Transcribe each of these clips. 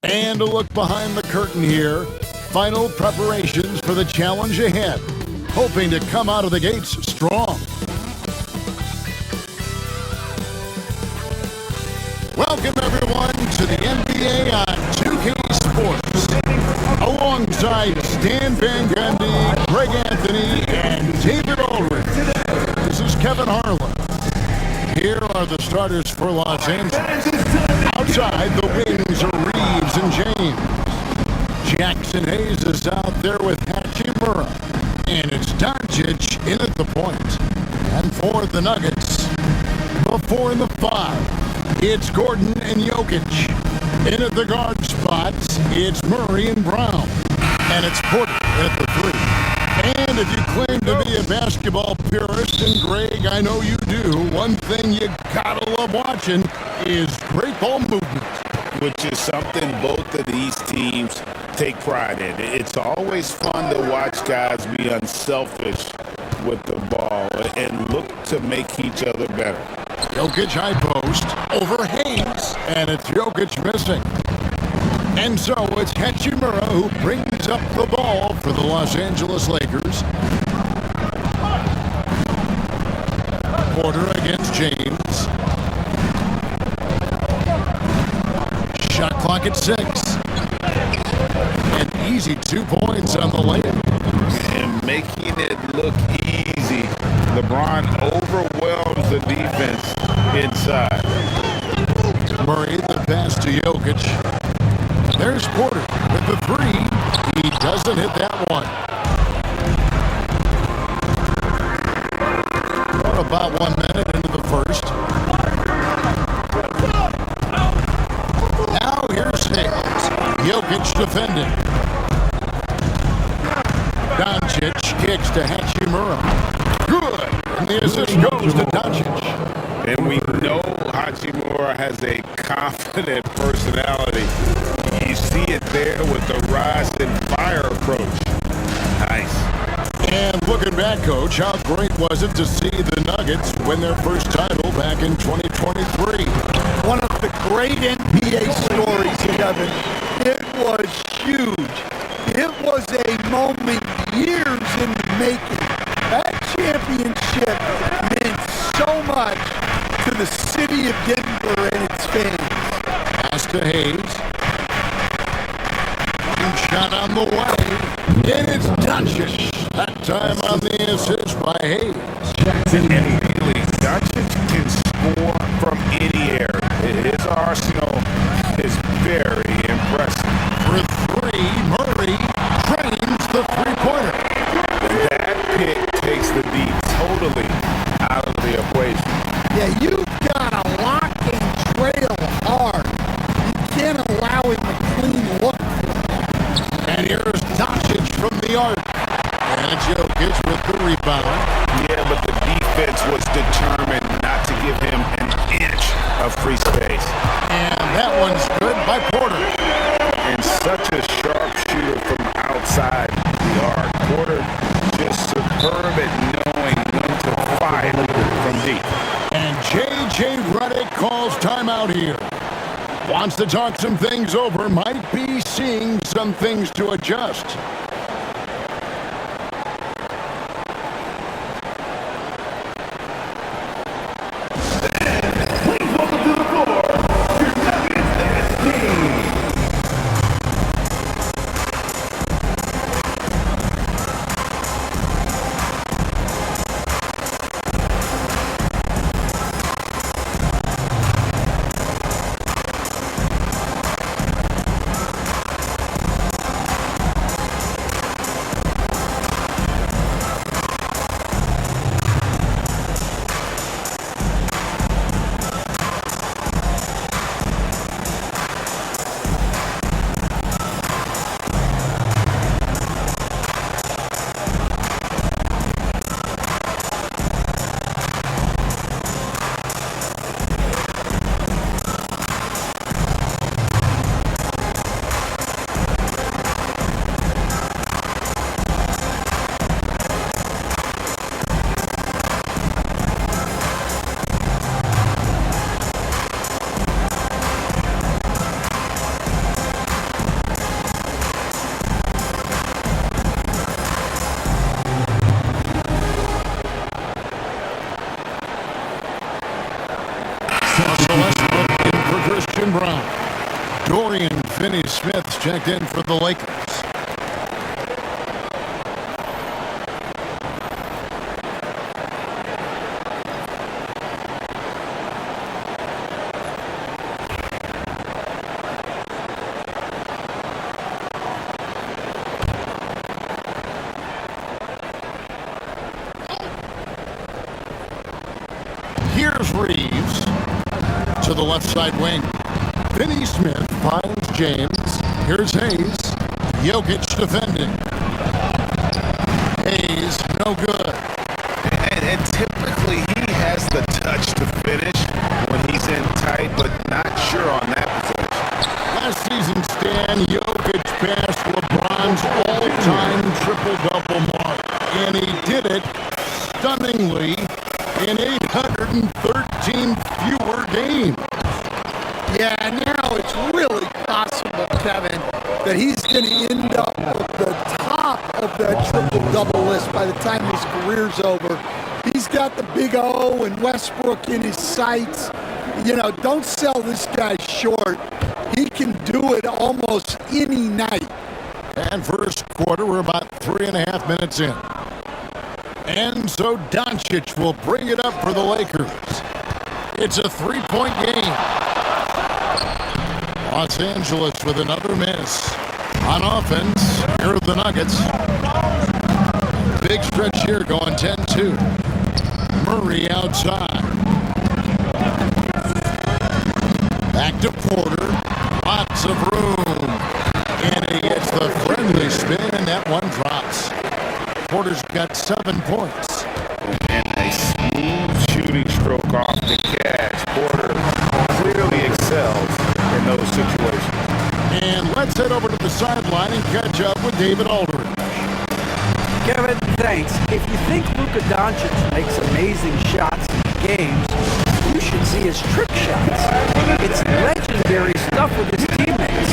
And a look behind the curtain here. Final preparations for the challenge ahead. Hoping to come out of the gates strong. Welcome everyone to the NBA on 2K Sports. Alongside Stan Van Gundy, Greg Anthony, and David Ulrich. This is Kevin Harlan. Here are the starters for Los Angeles. Outside the wings are Reeves and James. Jackson Hayes is out there with Hachimura. And it's Doncic in at the point. And for the Nuggets, the 4 and the 5, it's Gordon and Jokic. In at the guard spots, it's Murray and Brown. And it's Porter at the 3. And if you claim to be a basketball purist, and Greg, I know you do, one thing you gotta love watching is great ball movement. Which is something both of these teams take pride in. It's always fun to watch guys be unselfish with the ball and look to make each other better. Jokic high post over Hayes, and it's Jokic missing. And so it's Hachimura who brings up the ball for the Los Angeles Lakers. Porter against James. Shot clock at 6. An easy 2 points on the layup. And making it look easy. LeBron overwhelms the defense inside. Murray, the pass to Jokic. There's Porter with the 3. He doesn't hit that one. About 1 minute into the first. Now here's Hayes. Jokic defending. Doncic kicks to Hachimura. Good. And the assist goes to Doncic. And we know Hachimura has a confident personality. You see it there with the rise and fire approach. Nice. And looking back, Coach, how great was it to see the Nuggets win their first title back in 2023? One of the great NBA stories, Kevin. It was huge. It was a moment years in the making. That championship meant so much to the city of Denver and its fans. Pass to Hayes. Shot on the way. And it's Doncic. That time on the assist by Hayes. And really, Doncic can score from any area. His arsenal is very impressive. For 3, Murray drains the 3-pointer. That pick takes the D totally out of the equation. Yeah, you've got to lock and trail hard. You can't allow him a clean look. And here's Doncic from the arc. And Jokic with the rebound. Yeah, but the defense was determined not to give him an inch of free space. And that one's good by Porter. And such a sharp shooter from outside the arc. Porter just superb at knowing when to fire from deep. And J.J. Redick calls timeout here. Wants to talk some things over, might be seeing some things to adjust. Christian Brown. Dorian Finney-Smith's checked in for the Lakers. Here's Reeves to the left side wing. Finney-Smith finds James. Here's Hayes. Jokic defending. Hayes, no good. And typically he has the touch to finish when he's in tight, but not sure on that position. Last season, Stan, Jokic passed LeBron's all-time triple-double mark, and he did it stunningly in 813 fewer games. Yeah, now it's really possible, Kevin, that he's going to end up at the top of that triple-double list by the time his career's over. He's got the big O and Westbrook in his sights. You know, don't sell this guy short. He can do it almost any night. And first quarter, we're about 3.5 minutes in. And so Doncic will bring it up for the Lakers. It's a 3-point game. Los Angeles with another miss. On offense, here are the Nuggets. Big stretch here going 10-2. Murray outside. Back to Porter. Lots of room. And he gets the friendly spin, and that one drops. Porter's got 7 points. And a smooth shooting stroke off the catch. Porter clearly excels in those situations. And let's head over to the sideline and catch up with David Aldridge. Kevin, thanks. If you think Luka Doncic makes amazing shots in games, you should see his trick shots. It's legendary stuff with his teammates.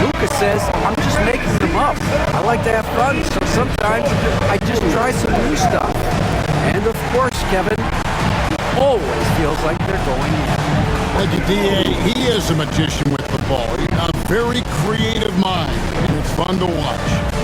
Luka says, I'm just making them up. I like to have fun, so sometimes I just try some new stuff. And of course, Kevin, he always feels like they're going in. Thank you, D.A. He is a magician with the ball. A very creative mind, and it's fun to watch.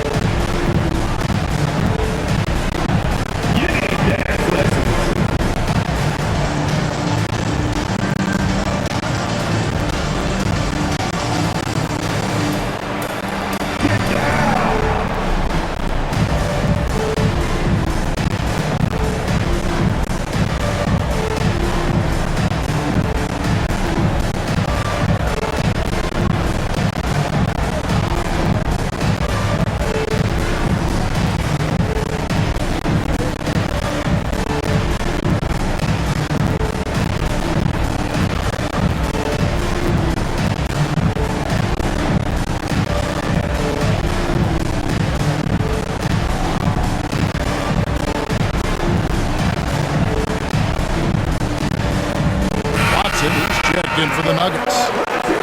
In for the Nuggets.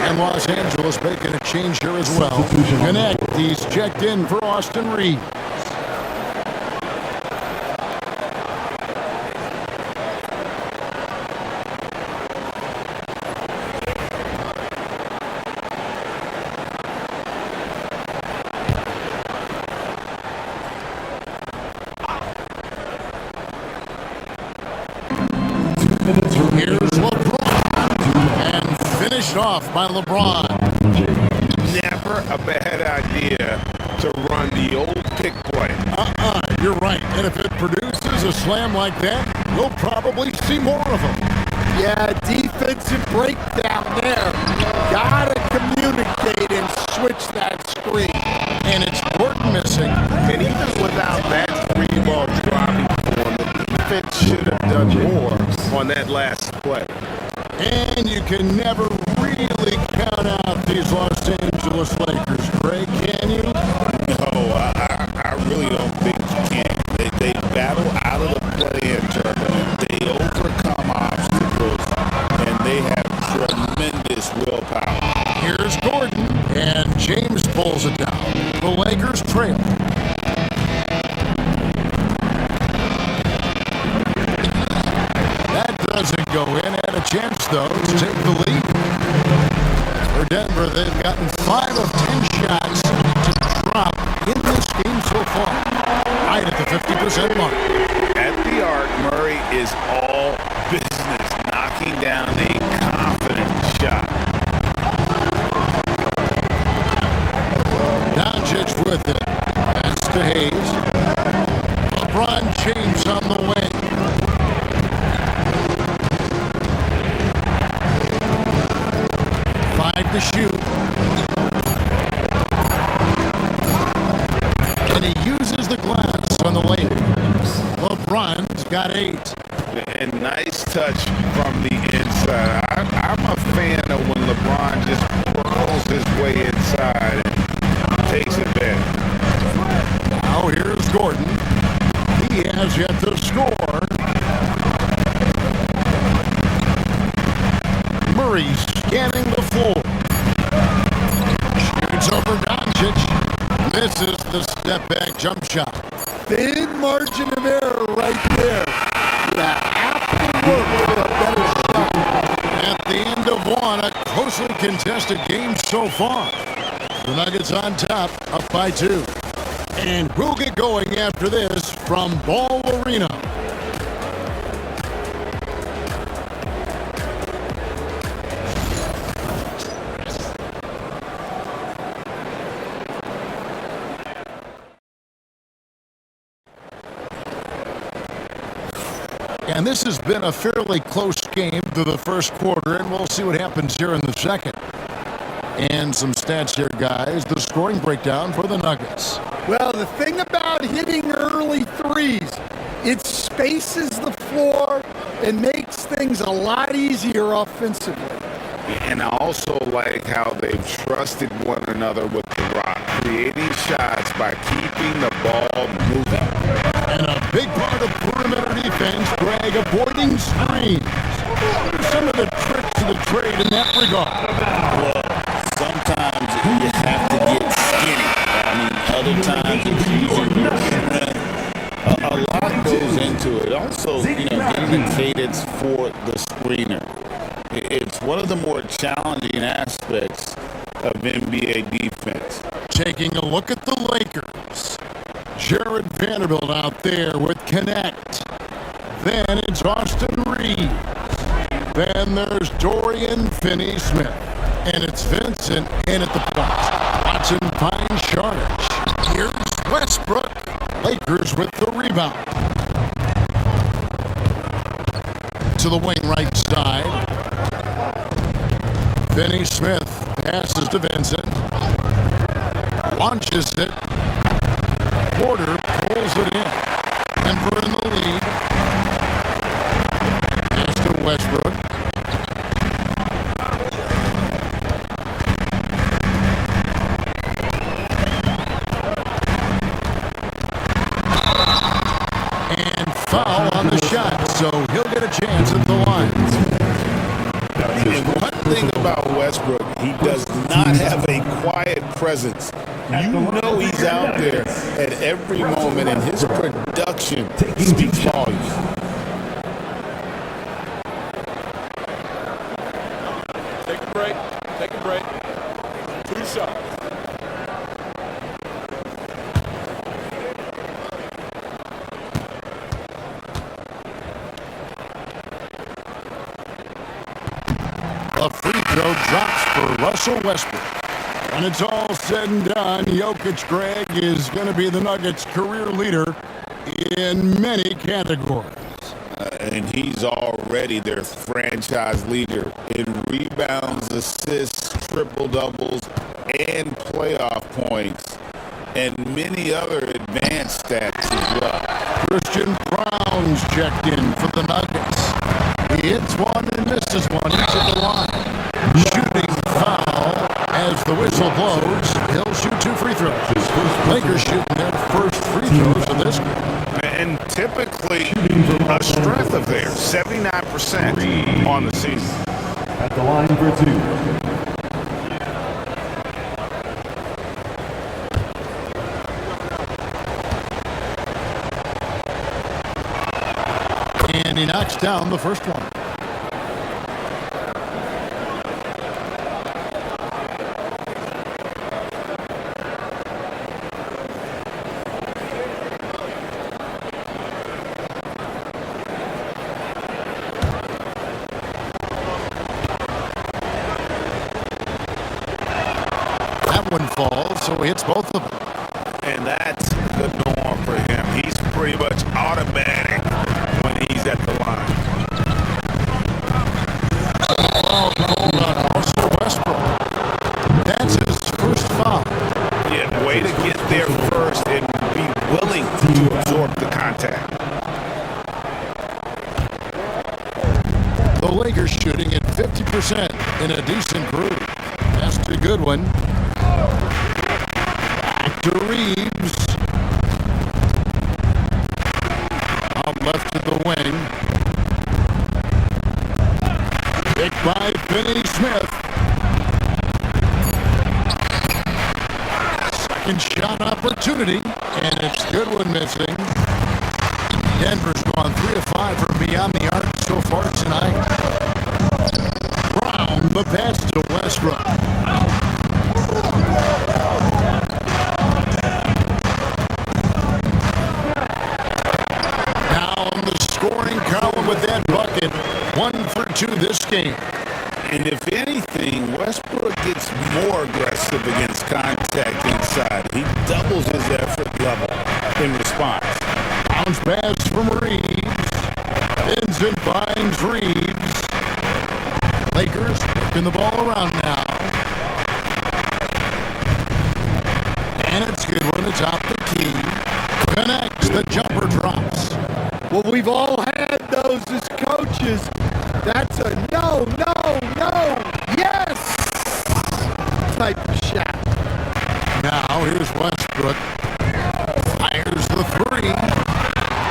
And Los Angeles making a change here as well. Connect, he's checked in for Austin Reeves. Here's LeBron. Finished off by LeBron. Never a bad idea to run the old pick play. You're right. And if it produces a slam like that, we'll probably see more of them. Yeah, defensive breakdown there. Gotta communicate and switch that screen. And it's Gordon missing. And even without that three-ball dropping form, the defense should have done more on that last play. And you can never really count out these Los Angeles Lakers, Greg, can you? No, I really don't think you can. They battle out of the play-in tournament. They overcome obstacles, and they have tremendous willpower. Here's Gordon, and James pulls it down. The Lakers trail. That doesn't go in. Had a chance, though, to take the lead. For Denver, they've gotten 5 of 10 shots to drop in this game so far, right at the 50% mark. At the arc, Murray is all business, knocking down a confident shot. Doncic with it. Pass to Hayes. LeBron James on the way. To shoot. And he uses the glass on the lane. LeBron's got 8. And nice touch from the inside. I'm a fan of when LeBron just rolls his way inside and takes advantage. Now here's Gordon. He has yet to score. Murray scanning the floor. Shoots over Doncic. Misses the step-back jump shot. Thin margin of error right there. You have to work for a better shot. At the end of one, a closely contested game so far. The Nuggets on top, up by 2. And we'll get going after this from Ball Arena. And this has been a fairly close game through the first quarter, and we'll see what happens here in the second. And some stats here, guys. The scoring breakdown for the Nuggets. Well, the thing about hitting early threes, it spaces the floor and makes things a lot easier offensively. And I also like how they've trusted one another with the rock, creating shots by keeping the ball moving. And a big part of perimeter defense, Greg, avoiding screens. What are some of the tricks of the trade in that regard? Well, sometimes you have to get skinny. I mean, other times it's using your strength. A lot goes into it. Also, getting the cadence for the screener. It's one of the more challenging aspects of NBA defense. Taking a look at the Lakers. Jared Vanderbilt out there with Connect. Then it's Austin Reeves. Then there's Dorian Finney-Smith. And it's Vincent in at the point. Watson finds Sharge. Here's Westbrook. Lakers with the rebound. To the wing right side. Finney-Smith passes to Vincent. Launches it. Porter pulls it in. Denver in the lead. Pass to Westbrook. And foul on the shot, so he'll get a chance at the line. And one thing about Westbrook, he does not have a quiet presence. You know he's out there at every moment, and his production speaks volumes. Take a break. Take a break. 2 shots. A free throw drops for Russell Westbrook. When it's all said and done, Jokic, Greg, is going to be the Nuggets' career leader in many categories. And he's already their franchise leader in rebounds, assists, triple-doubles, and playoff points, and many other advanced stats as well. Christian Brown's checked in for the Nuggets. He hits one and misses one. He's at the line. Shooting foul as the whistle blows. He'll shoot 2 free throws. Lakers shooting their first free throws of this game. And typically a strength of theirs, 79% on the season. At the line for 2. And he knocks down the first one. one falls, so he hits both of them. And that's the norm for him. He's pretty much automatic when he's at the line. Oh, hold on. Also Westbrook. That's his first foul. Yeah, way to get there first and be willing to absorb the contact. The Lakers shooting at 50% in a decent groove. That's a good one. Back to Reeves. Out left to the wing. Picked by Finney-Smith. Second shot opportunity, and it's good one missing. Denver's gone 3 of 5 from beyond the arc so far tonight. Brown, the pass to Westbrook. Now on the scoring column with that bucket, 1 for 2 this game. And if anything, Westbrook gets more aggressive against contact inside. He doubles his effort level in response. Bounce pass from Reeves. Ends and finds Reeves. Lakers working the ball around now. And it's good one atop the key. Connects, the jumper drops. Well, we've all had those as coaches. That's a no, yes type of shot. Now here's Westbrook. Fires the three.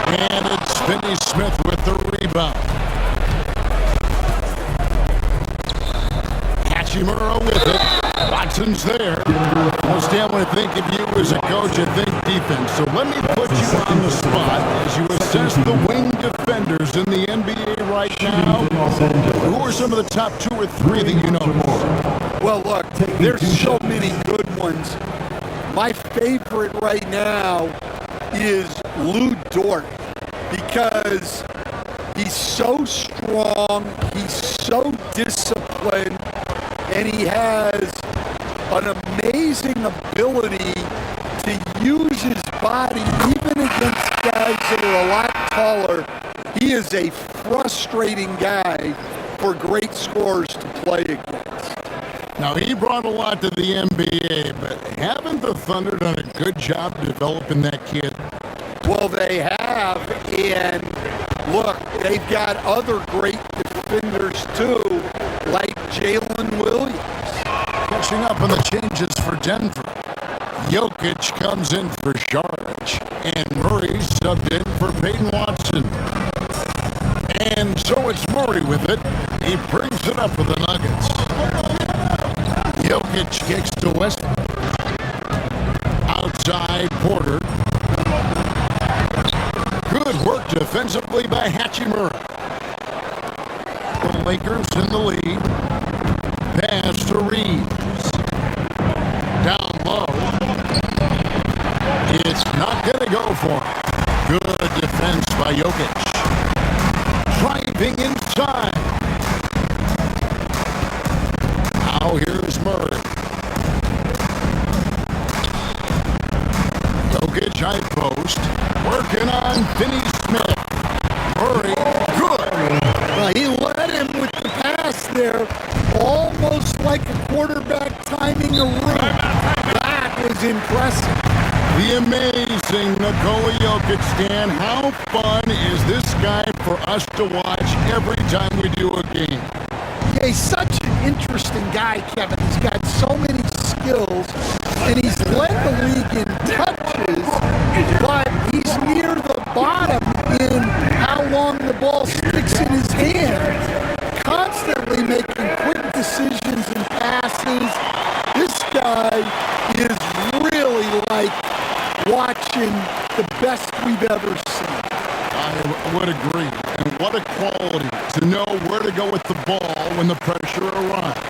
And it's Finney-Smith with the rebound. Hachimura with it. Watson's there. Well, Stan, when I think of you as a coach, I think defense. So let me put you on the spot as you assess the wing defenders in the NBA right now. Who are some of the top 2 or 3 that you know? Well, look, there's so many good ones. My favorite right now is Lou Dort because he's so strong, he's so disciplined, and he has an amazing ability to use his body even against guys that are a lot taller. He is a frustrating guy for great scorers to play against. Now, he brought a lot to the NBA, but haven't the Thunder done a good job developing that kid? Well, they have, and look, they've got other great defenders too, like Jalen Williams. Catching up on the changes for Denver. Jokic comes in for Saric, and Murray subbed in for Peyton Watson. And so it's Murray with it. He brings it up for the Nuggets. Jokic kicks to Westbrook. Outside Porter. Good work defensively by Hachimura. The Lakers in the lead. Pass to Reeves. Down low. It's not going to go for him. Good defense by Jokic. Driving inside. Now here's Murray. Jokic high post. Working on Finney-Smith. Murray, good. He led him with the pass there, almost like a quarterback timing a route. That was impressive. The amazing Nikola Jokic, Stan. How fun is this guy for us to watch every time we do a game? Yeah, he's such an interesting guy, Kevin. He's got so many skills, and he's led the league in touches, but he's near the bottom in how long the ball sticks in his hand. Constantly making quick decisions and passes. This guy is really like watching the best we've ever seen. I would agree. And what a quality to know where to go with the ball when the pressure arrives.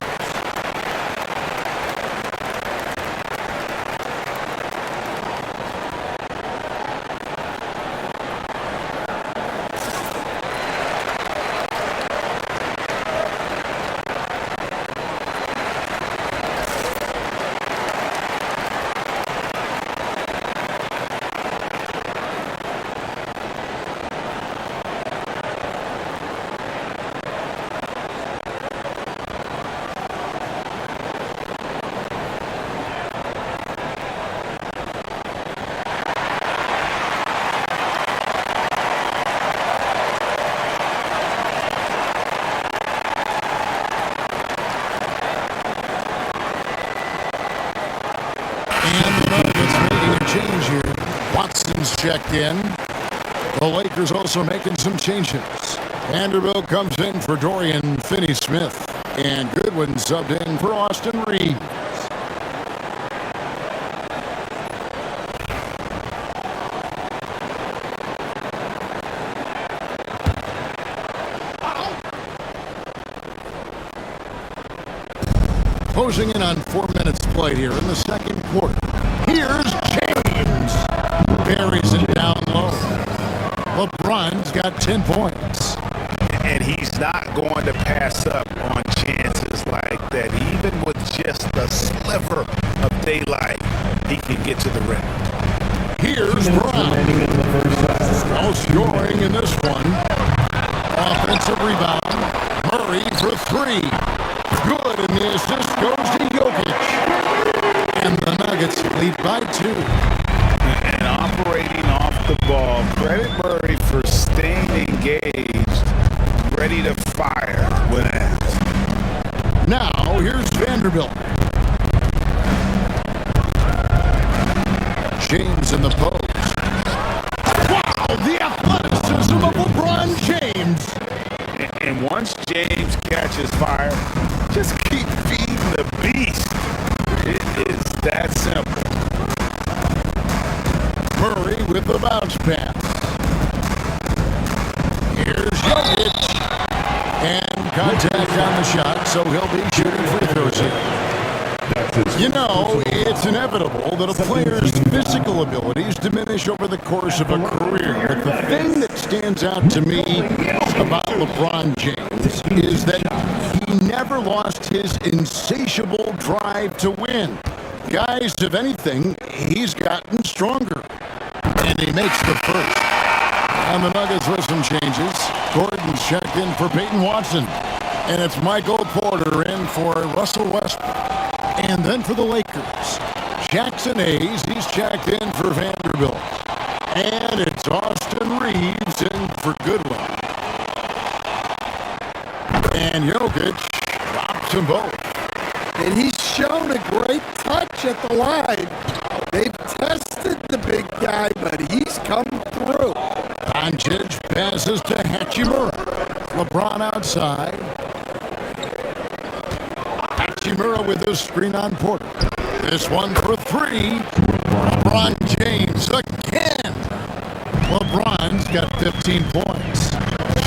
Goodwin's checked in. The Lakers also making some changes. Vanderbilt comes in for Dorian Finney-Smith. And Goodwin subbed in for Austin Reeves. Closing in on 4 minutes played here in the second quarter. Here's James. Buries it down low. LeBron's got 10 points. And he's not going to pass up on chances like that. Even with just a sliver of daylight, he can get to the rim. Here's Brown. No scoring in this one. Offensive rebound. Murray for three. Good, and the assist goes to Jokic. And the Nuggets lead by 2. And operating off the ball, credit Murray for staying engaged, ready to fire when asked. Now, here's Vanderbilt. James in the post. Wow, the athleticism of LeBron James. And once James catches fire, just keep feeding the beast. It is that simple. Murray with the bounce pass. Here's Jokic. And contact on the shot, so he'll be shooting free throws here. You know, it's inevitable that a player's physical abilities diminish over the course of a career. But the thing that stands out to me about LeBron James is that he never lost his insatiable drive to win. Guys, if anything, he's gotten stronger. And he makes the first. And the Nuggets with some changes. Gordon's checked in for Peyton Watson. And it's Michael Porter in for Russell Westbrook. And then for the Lakers, Jackson Hayes, he's checked in for Vanderbilt. And it's Austin Reeves in for Goodwin. And Jokic drops them both. And he's shown a great touch at the line. They've tested the big guy, but he's come through. Punctured passes to Hachimura. LeBron outside. Hachimura with his screen on Porter. This one for three. LeBron James again. LeBron's got 15 points.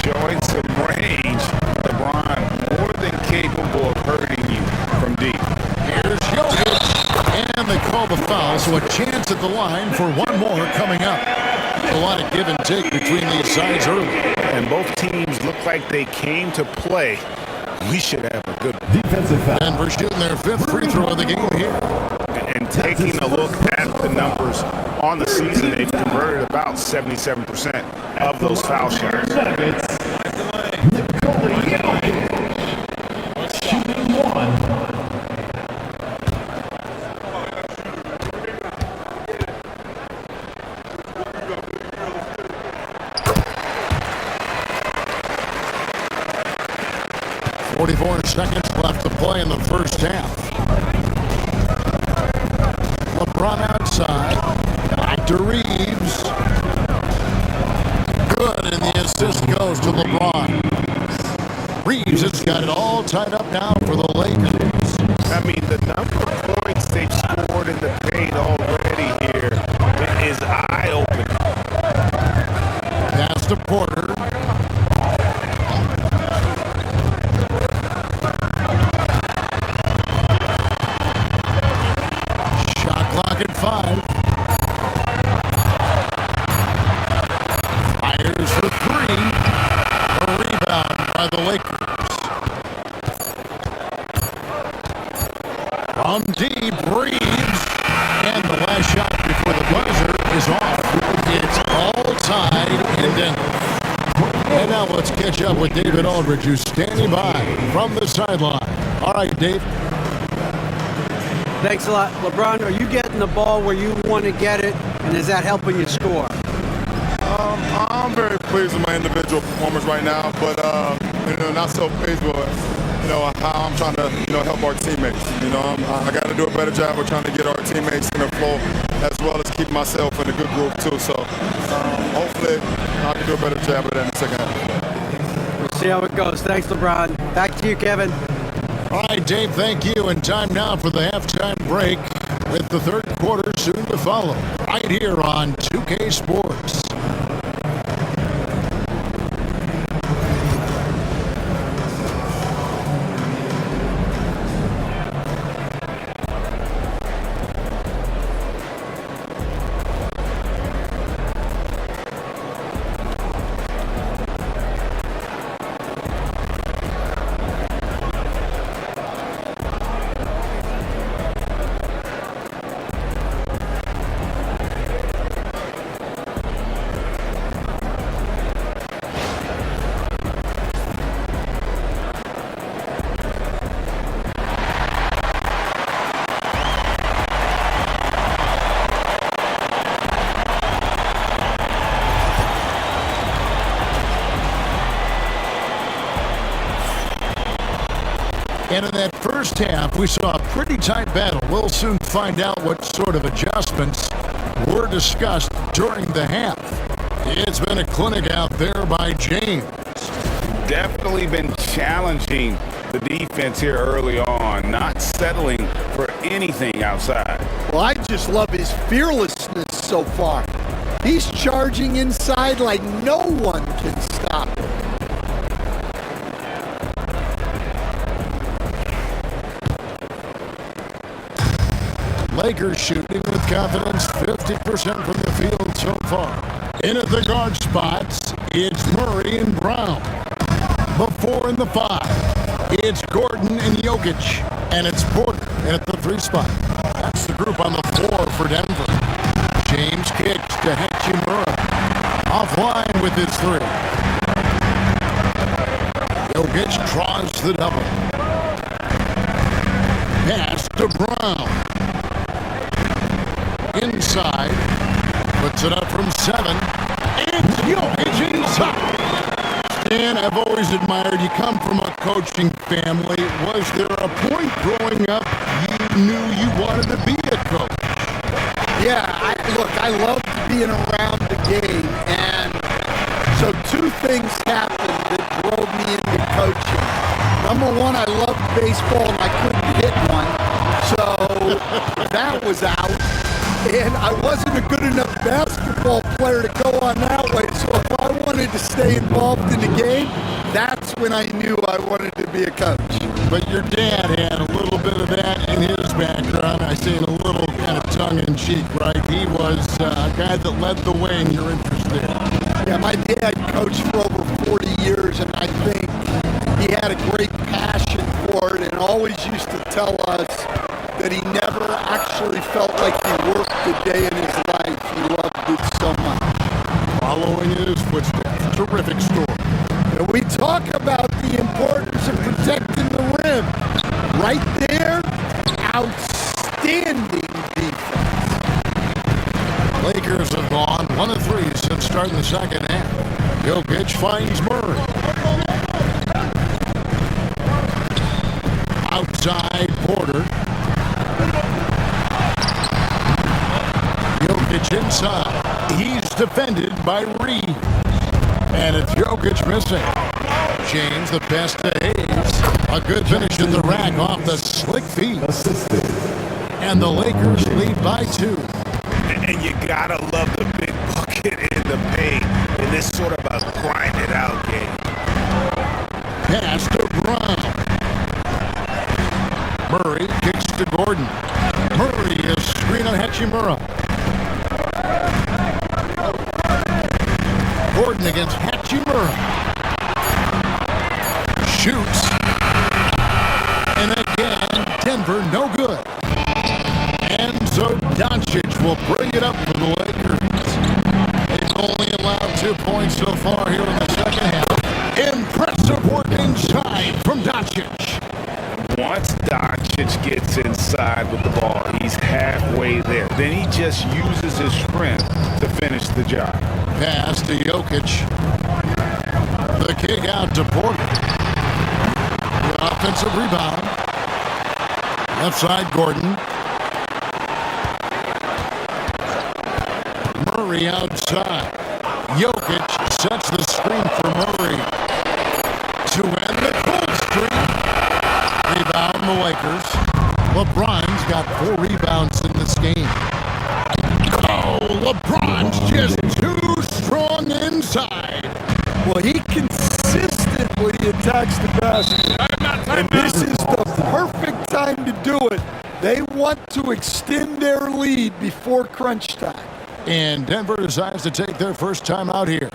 Showing some range. LeBron more than capable of hurting you from deep. Here's Jokic. And they call the foul, so a chance at the line for one more coming up. A lot of give and take between these sides early. And both teams look like they came to play. We should have a good Defensive foul. Denver shooting their 5th free throw of the game here. And taking a look at the numbers on the season, they've converted about 77% of those foul shots. Nuggets. Nikola Jokic. Shooting 1. 44 seconds left to play in the first half. LeBron outside. Back to Reeves. Good, and the assist goes to LeBron. Reeves has got it all tied up now for the Lakers. I mean, the number of points they've scored in the paint already here is eye-opening. Pass to Porter. Shot clock at 5. Fires for 3. A rebound by the Lakers. From deep, Reeves. And the last shot before the buzzer is off. It's all tied in Denver. And now let's catch up with David Aldridge, who's standing by from the sideline. All right, Dave. Thanks a lot. LeBron, are you getting the ball where you want to get it, and is that helping you score? I'm very pleased with my individual performance right now, but not so pleased with how I'm trying to, help our teammates. I got to do a better job of trying to get our teammates in the flow as well as keep myself in a good groove too. So hopefully I can do a better job of that in the second half. We'll see how it goes. Thanks, LeBron. Back to you, Kevin. All right, Dave, thank you. And time now for the halftime break with the third quarter soon to follow right here on 2K Sports. And in that first half, we saw a pretty tight battle. We'll soon find out what sort of adjustments were discussed during the half. It's been a clinic out there by James. Definitely been challenging the defense here early on, not settling for anything outside. Well, I just love his fearlessness so far. He's charging inside like no one can stop him. Lakers shooting with confidence, 50% from the field so far. In at the guard spots, it's Murray and Brown. The 4 and the 5, it's Gordon and Jokic. And it's Porter at the 3 spot. That's the group on the floor for Denver. James kicks to Hachimura. Offline with his 3. Jokic draws the double. Pass to Brown. Inside, puts it up from 7. It's Jokic inside. Stan, I've always admired you. Come from a coaching family. Was there a point growing up you knew you wanted to be a coach? Yeah, I loved being around the game, and so 2 things happened that drove me into coaching. Number 1, I loved baseball and I couldn't hit one, so that was out. And I wasn't a good enough basketball player to go on that way. So if I wanted to stay involved in the game, that's when I knew I wanted to be a coach. But your dad had a little bit of that in his background. I say in a little kind of tongue-in-cheek, right? He was a guy that led the way in your interest there. Yeah, my dad coached for over 40 years, and I think he had a great passion for it and always used to tell us that he never actually felt like he worked a day in his life. He loved it so much. Following in his footsteps. Terrific story. And we talk about the importance of protecting the rim. Right there, outstanding defense. Lakers have gone 1 of 3 since starting the second half. Jokic finds Murray. Outside Porter. Jokic inside. He's defended by Reed. And it's Jokic missing. James, the pass to Hayes. A good finish at the rack off the slick feet. And the Lakers lead by 2. And you gotta love the big bucket in the paint in this sort of a grind it out game. Pass to Brown. Murray kicks to Gordon. Murray is screen on Hachimura. Gordon against Hachimura. Shoots. And again, Denver no good. And so Doncic will bring it up for the Lakers. They've only allowed 2 points so far here in the second half. Impressive work inside from Doncic. Once Doncic gets inside with the ball, he's halfway there. Then he just uses his strength to finish the job. Pass to Jokic. The kick out to Porter. Up Offensive rebound. Left side, Gordon. Murray outside. Jokic sets the screen for Murray to end the cold streak. Rebound the Lakers. LeBron's got 4 rebounds in this game. Oh, LeBron's just too strong inside. Well, he consistently attacks the basket. And this is the perfect time to do it. They want to extend their lead before crunch time. And Denver decides to take their first time out here.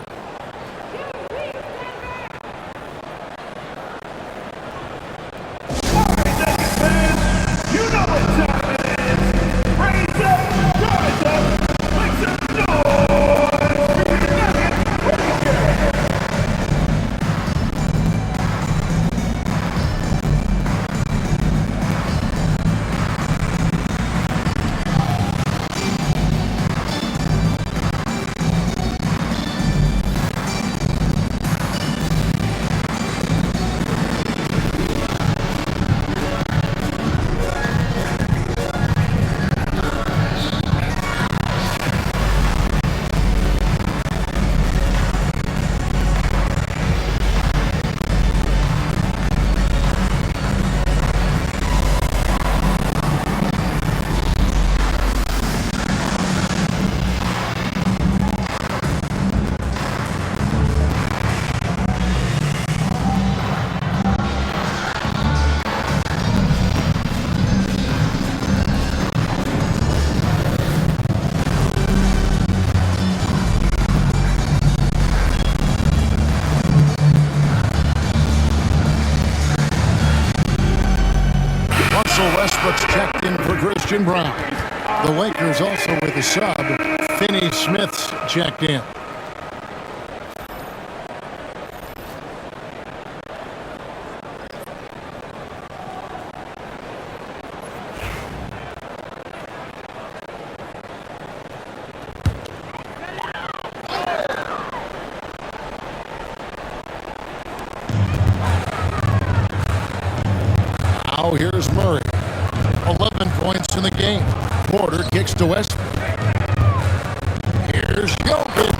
Westbrook's checked in for Christian Brown. The Lakers also with a sub. Finney Smith's checked in. Now here's Murray. 11 points in the game. Porter kicks to Westbrook. Here's Jokic.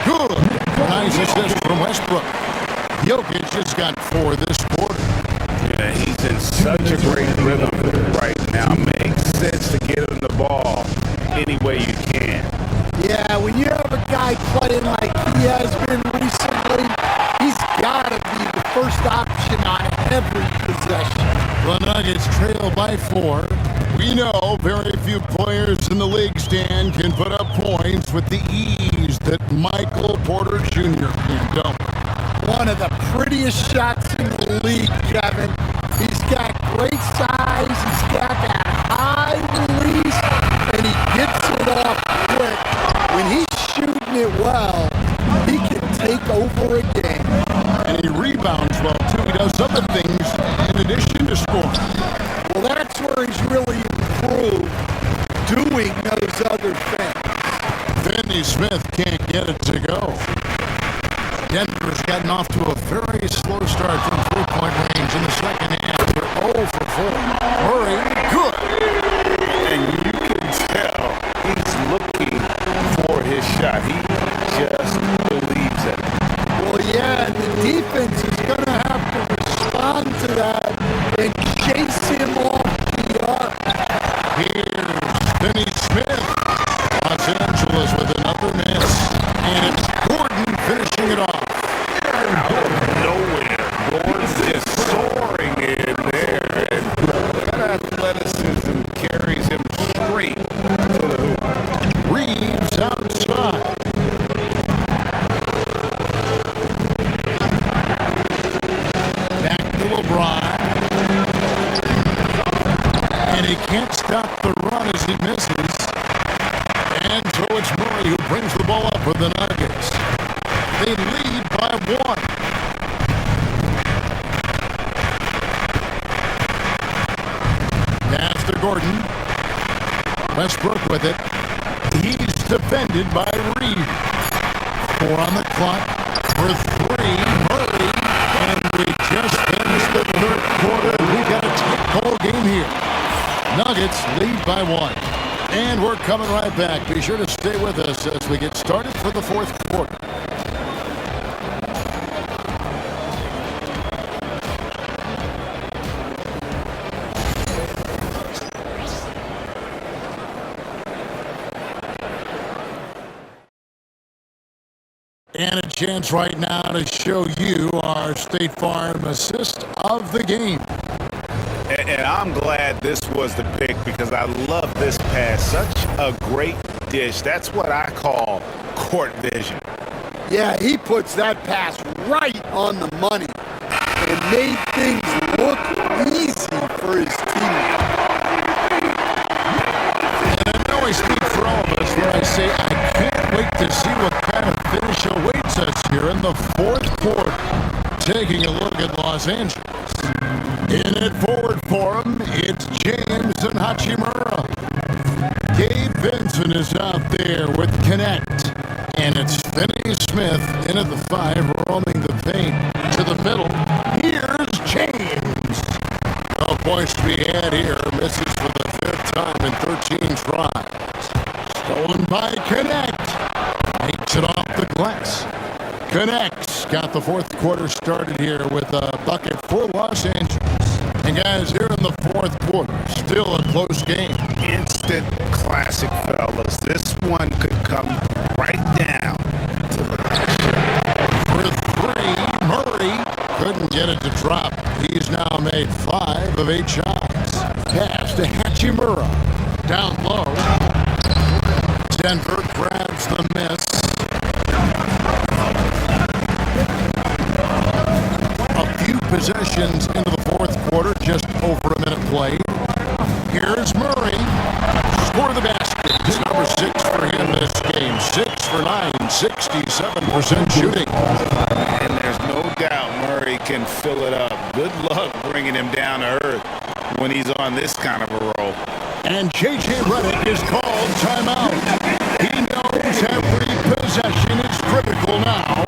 Good. Nice assist from Westbrook. Jokic has got 4 this quarter. Yeah, he's in such a great rhythm right now. Makes sense to get him the ball any way you can. Yeah, when you have a guy playing like he has been recently, he's got to be the first option on every possession. The Nuggets trail by 4. We know very few players in the league, Stan, can put up points with the ease that Michael Porter Jr. can, don't we? One of the prettiest shots in the league, Kevin. He's got great size, he's got that high release, and he gets it off quick. When he's shooting it well, he can take over a game. And he rebounds well, too. He does other things in addition to scoring. Well, that's where he's really improved, doing those other things. Finney Smith can't get it to go. Denver's gotten off to a very slow start from three-point range in the second half. They're 0 for 4. Murray, good. And you can tell he's looking for his shot. He just believes it. Well, yeah, and the defense is going to have to respond to that and chase him off the arc. Here's Finney Smith. Los Angeles with another miss. And it's Gordon finishing it off. Out of nowhere, Gordon's just soaring in there. And that athleticism carries him straight to the hoop. Reeves outside. Back to LeBron. And he can't stop the run as he misses. And so it's Murray who brings the ball up for the Nuggets. They lead by 1. Pass to Gordon. Westbrook with it. He's defended by Reed. 4 on the clock for 3. Murray. And we just finished the third quarter Nuggets lead by 1. And we're coming right back. Be sure to stay with us as we get started for the fourth quarter. And a chance right now to show you our State Farm assist of the game. And I'm glad this was the pick because I love this pass. Such a great dish. That's what I call court vision. Yeah, he puts that pass right on the money and made things look easy for his team. And I know I speak for all of us when I say I can't wait to see what kind of finish awaits us here in the fourth quarter. Taking a look at Los Angeles. In it forward for him, it's James and Hachimura. Gabe Benson is out there with Connect. And it's Finney Smith in at the 5, roaming the paint to the middle. Here's James. No points to be had here. Misses for the 5th time in 13 tries. Stolen by Connect. Takes it off the glass. Connects. Got the fourth quarter started here with a bucket for Los Angeles. And guys, here in the fourth quarter, still a close game. Instant classic, fellas. This one could come right down to the last shot. For 3, Murray couldn't get it to drop. He's now made 5 of 8 shots. Pass to Hachimura. Down low. Denver grabs the miss. A few possessions into the fourth quarter, just over a minute played. Here's Murray. Score the basket. It's number 6 for him this game. 6 for 9, 67% shooting. And there's no doubt Murray can fill it up. Good luck bringing him down to earth when he's on this kind of a roll. And J.J. Redick is called timeout. He knows every possession is critical now.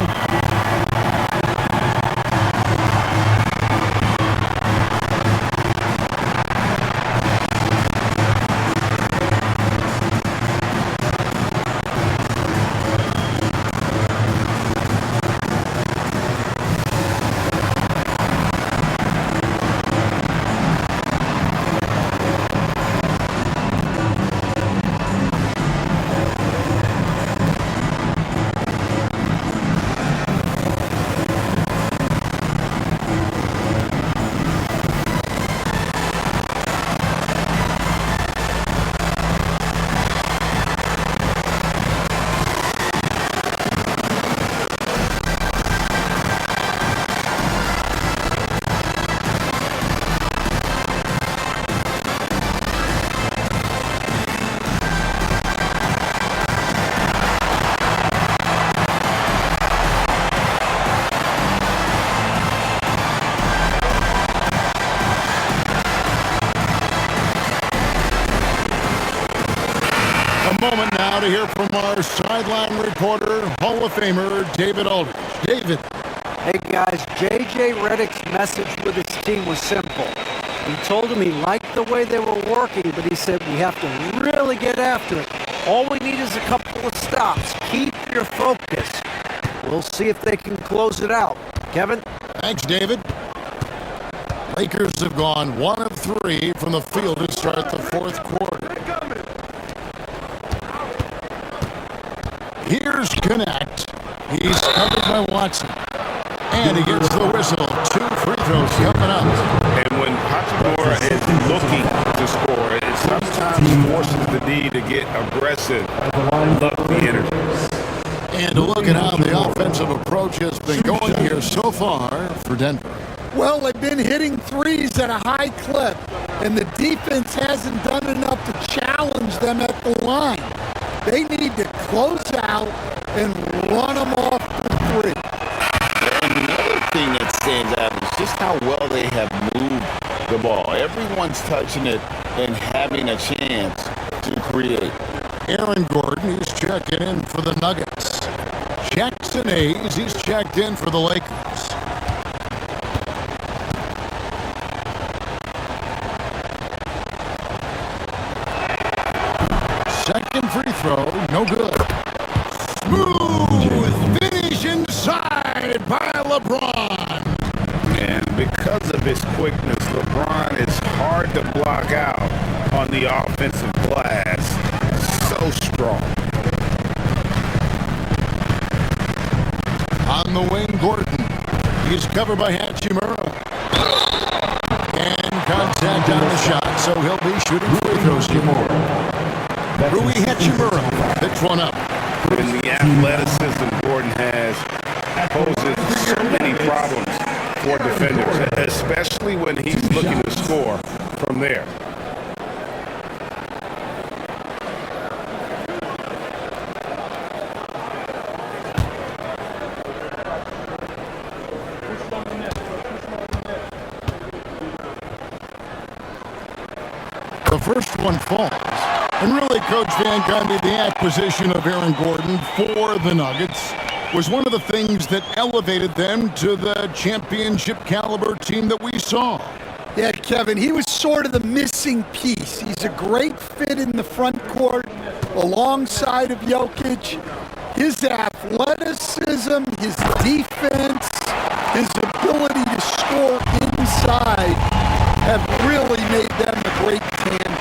Moment now to hear from our sideline reporter, Hall of Famer, David Aldridge. David. Hey guys, J.J. Redick's message with his team was simple. He told them he liked the way they were working, but he said we have to really get after it. All we need is a couple of stops. Keep your focus. We'll see if they can close it out. Kevin? Thanks, David. Lakers have gone 1 of 3 from the field to start the fourth quarter. Here's Connect. He's covered by Watson. And he gets the whistle. 2 free throws coming up. And when Hachimura is looking to score, it sometimes forces the D to get aggressive. Love the energy. And to look at how the offensive approach has been going here so far for Denver. Well, they've been hitting threes at a high clip, and the defense hasn't done enough to challenge them at the line. They need to close out and run them off for 3. And another thing that stands out is just how well they have moved the ball. Everyone's touching it and having a chance to create. Aaron Gordon, he's checking in for the Nuggets. Jackson Hayes, he's checked in for the Lakers. no good. Smooth finish inside by LeBron. And because of his quickness, LeBron is hard to block out on the offensive glass. So strong. On the wing, Gordon. He's covered by Hachimura. And contact on the shot, so he'll be shooting free throws anymore. Rui Hachimura picks one up. And the athleticism Gordon has poses so many problems for defenders, especially when he's looking to score from there. The first one falls. And really, Coach Van Gundy, the acquisition of Aaron Gordon for the Nuggets was one of the things that elevated them to the championship caliber team that we saw. Yeah, Kevin, he was sort of the missing piece. He's a great fit in the front court alongside of Jokic. His athleticism, his defense, his ability to score inside have really made them a great tandem.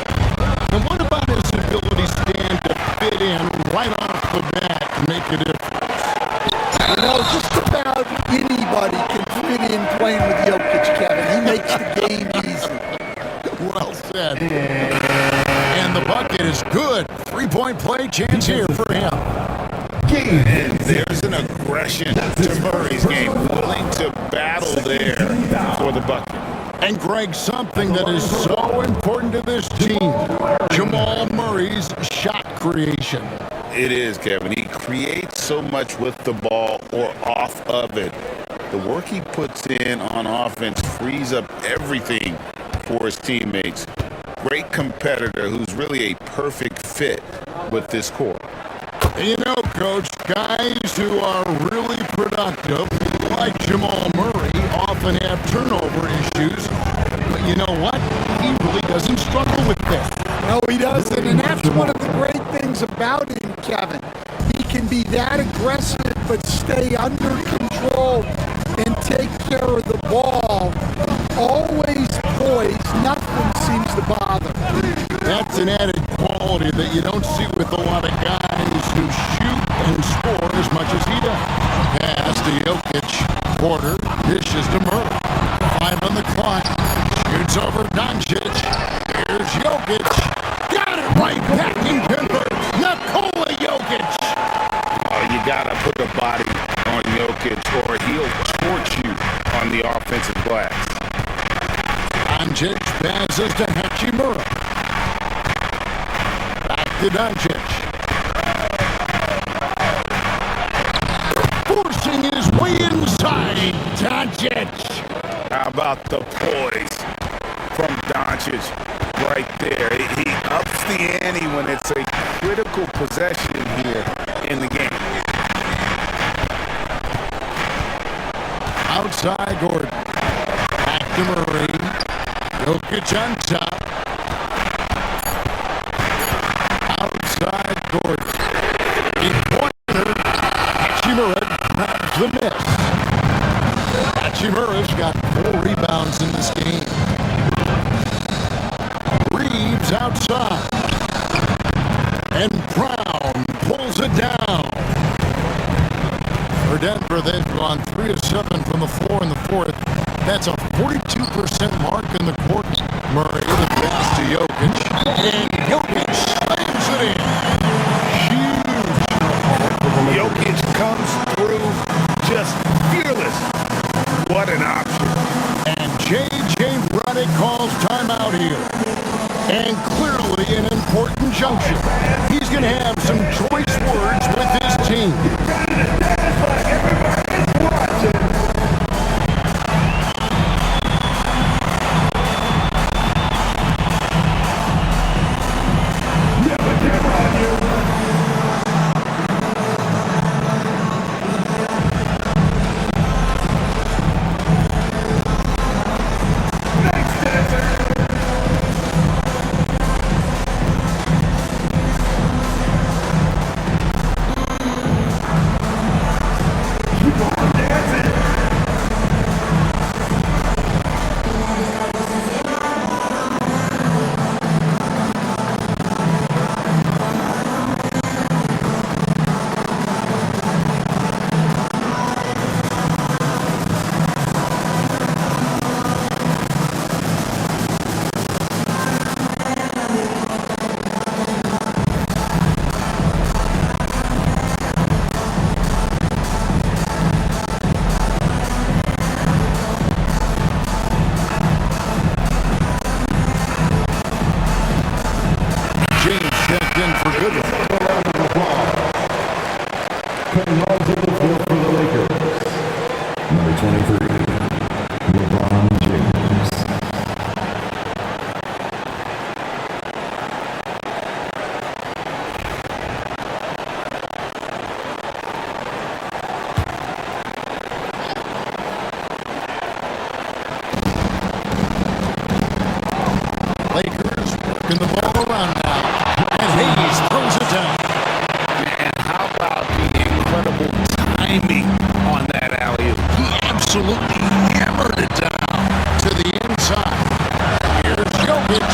And what about his ability, Stan, to fit in right off the bat and make a difference? You know, just about anybody can fit in playing with Jokic, Kevin. He makes the game easy. Well said. And the bucket is good. Three-point play chance here for him. And there's an aggression to Murray's game, willing to battle there for the bucket. And Greg, something that is so important to this team, Jamal Murray's shot creation. It is, Kevin. He creates so much with the ball or off of it. The work he puts in on offense frees up everything for his teammates. Great competitor who's really a perfect fit with this core. You know, Coach, guys who are really productive, like Jamal Murray, often have turnover issues. But you know what? He really doesn't struggle with that. No, he doesn't, and that's one of the great things about him, Kevin. He can be that aggressive but stay under control and take care of the ball. Always poised, nothing seems to bother. That's an added quality that you don't see with a lot of guys who shoot and score as much as he does. Pass to Jokic. Porter dishes to Murray. 5 on the clock. Shoots over Doncic. Here's Jokic. Got it right back and converts. Nikola Jokic. Oh, you gotta put the body on Jokic or he'll torch you on the offensive glass. Doncic passes to Hachimura. Back to Doncic. Forcing his way inside. Doncic. How about the poise from Doncic right there? He ups the ante when it's a critical possession here in the game. Outside Gordon. Back to Murray. Jokic on top. Outside Gordon. Three-pointer. Hachimura grabs the miss. Hachimura's got 4 rebounds in this game. Reeves outside. And Brown pulls it down. For Denver, they've gone 3 of 7 from the floor in the fourth. That's a 42% mark in the quarter. Murray, the pass to Jokic. And Jokic slams it in. Huge. Jokic comes through just fearless. What an option. And J.J. Redick calls timeout here. And clearly an important junction. He's going to have some choice words with his team. working the ball around now. And Hayes throws it down. And how about the incredible timing on that alley? He absolutely hammered it down to the inside. Here's Jokic.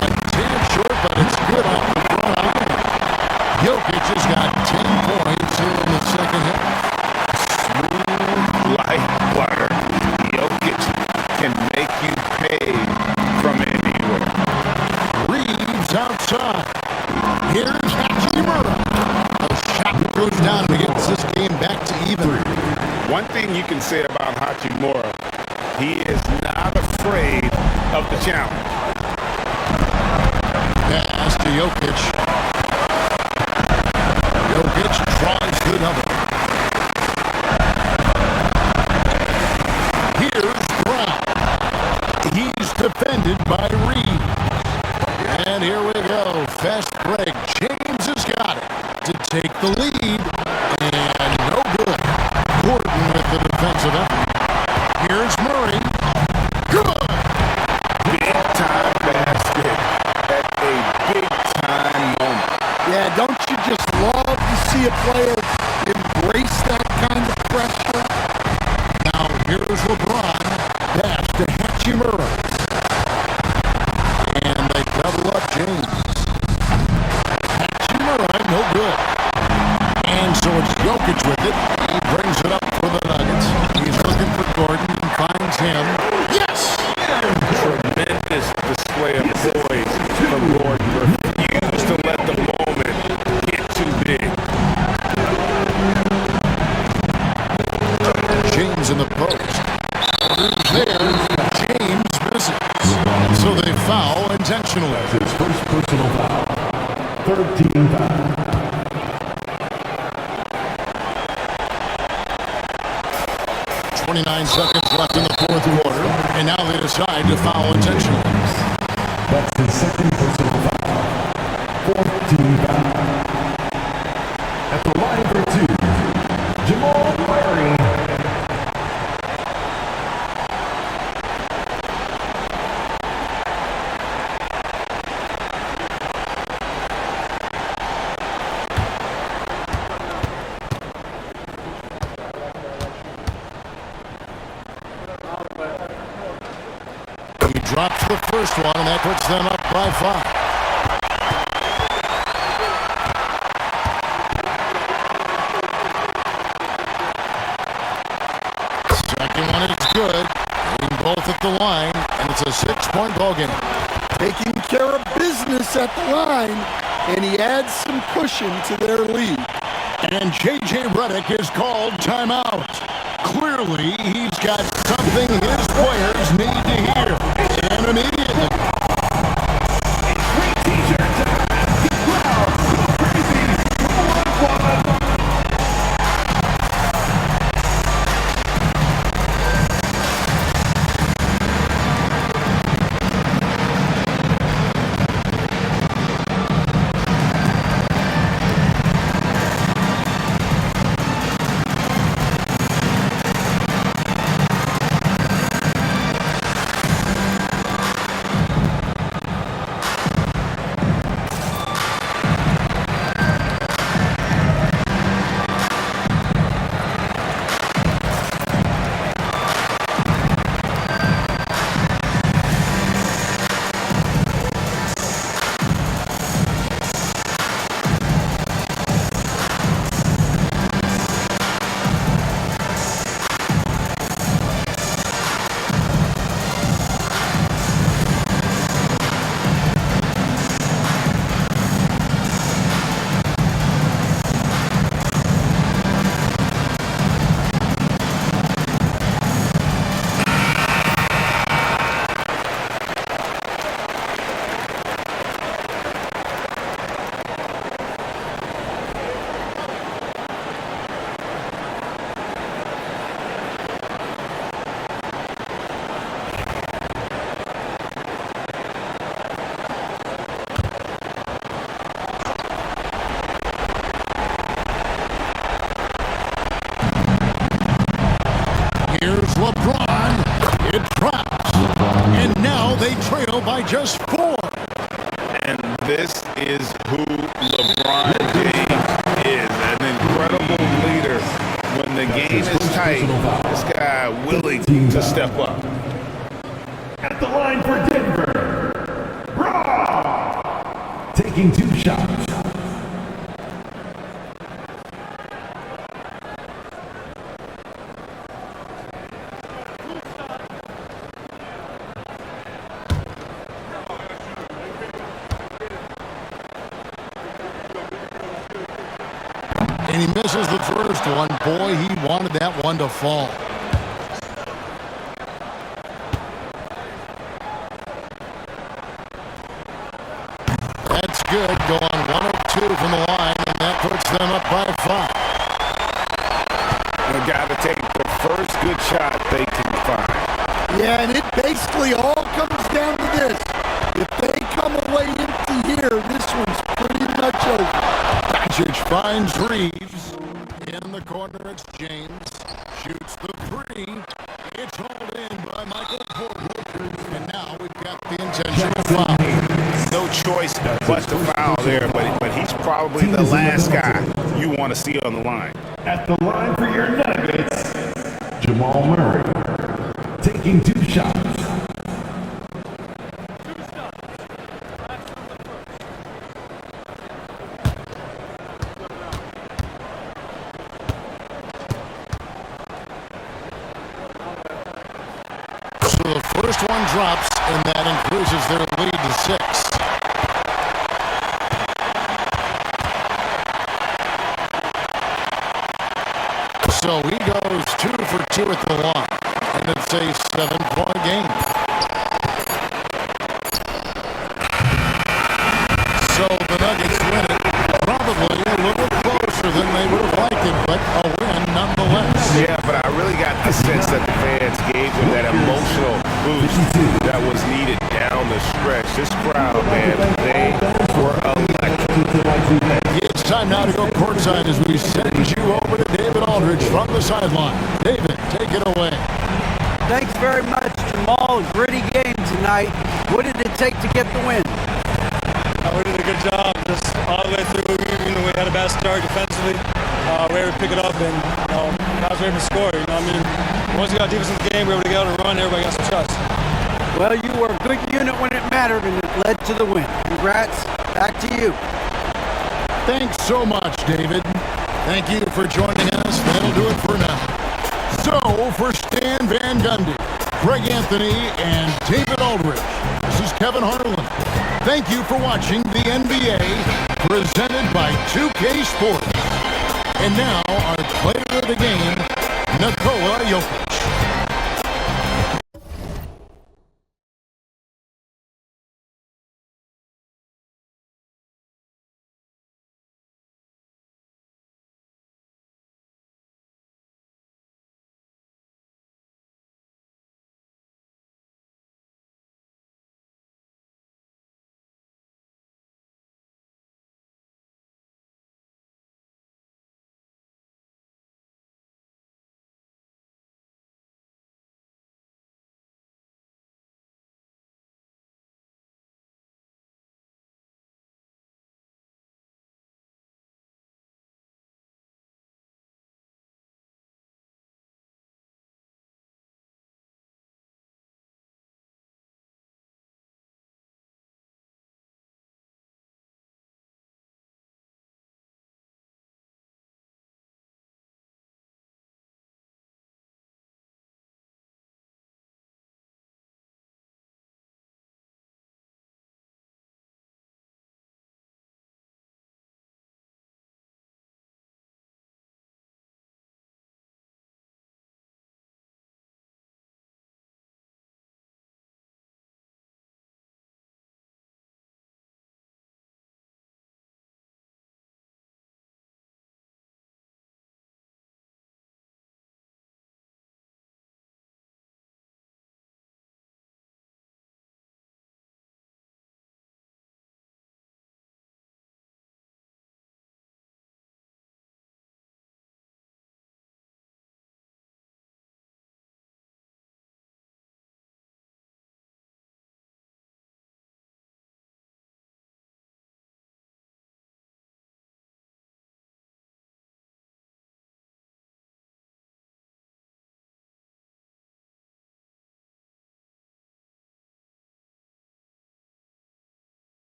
A tad short, but it's good off the front iron. Jokic has got 10 points here in the second half. Smooth like butter. Jokic can make you pay from anywhere. Reeves outside. Here's Hachimura. A shot goes down and gets this game back to even. One thing you can say about Hachimura, he is not afraid of the challenge. Pass to Jokic. Jokic tries the double. Here's Brown. He's defended by Reed. And here we go. Fast break. James has got it to take the lead. And no good. Gordon with the defensive effort. Here's Murray. Good. Big time basket at a big time moment. Yeah, don't you just love to see a player embrace that kind of pressure? Now here's LeBron. Pass to Hachimura. And they double up James. Hachimura, no good. And so it's Jokic with it. He brings it up for the Nuggets. He's looking for Gordon and finds him. Yes! Tremendous display of poise from Gordon. Refused to let the moment get too big. James in the post. There, James misses. So they foul intentionally. His first personal foul. 13 foul. 29 seconds left in the fourth quarter, and now they decide to foul intentionally. That's his second personal foul. 14 foul. At the line for two, Jamal Murray. He drops the first one, and that puts them up by 5. Second one is good. Hitting both at the line, and it's a 6-point ball game. Taking care of business at the line, and he adds some cushion to their lead. And J.J. Redick is called timeout. Clearly, he's got something his players need to hear. And immediately. Here's LeBron. It drops. And now they trail by just 4. This is who LeBron James is, an incredible leader. When the game is tight, this guy willing to step up. At the line for Denver, Raw, taking 2 shots. And he misses the first one. Boy, he wanted that one to fall. That's good. Going 1 of 2 from the line, and that puts them up by 5. They got to take the first good shot they can find. Yeah, and it basically all comes down to this. If they come away empty here, this one's pretty much over. Doncic finds Reeves. In the corner, it's James. Shoots the 3. It's hauled in by Michael Porter. And now we've got the intentional foul. No choice but to foul there, but he's probably the last guy you want to see on the line. At the line for your Nuggets, Jamal Murray, taking 2 shots. So the first one drops, and that increases their lead to 6. So he goes 2 for 2 at the line, and it's a 7-point game. So the Nuggets win it, probably a little closer than they would have liked it, but a win nonetheless. Yeah, but I really got the sense that the fans gave them that emotional boost that was needed down the stretch. This crowd, man, they were electric. It's time now to go courtside as we send you over to David Aldridge from the sideline. David, take it away. Thanks very much, Jamal. Gritty game tonight. What did it take to get the win? We did a good job just all the way through. We had a bad start defensively. We were able to pick it up, and guys were able to score. Once we got defense in the game, we were able to get out and run. Everybody got some shots. Well, you were a good unit when it mattered, and it led to the win. Congrats. Back to you. Thanks so much, David. Thank you for joining us. That'll do it for now. So, for Stan Van Gundy, Greg Anthony, and David Aldridge, this is Kevin Harlan. Thank you for watching the NBA, presented by 2K Sports. And now, our player of the game, Nikola Jokic.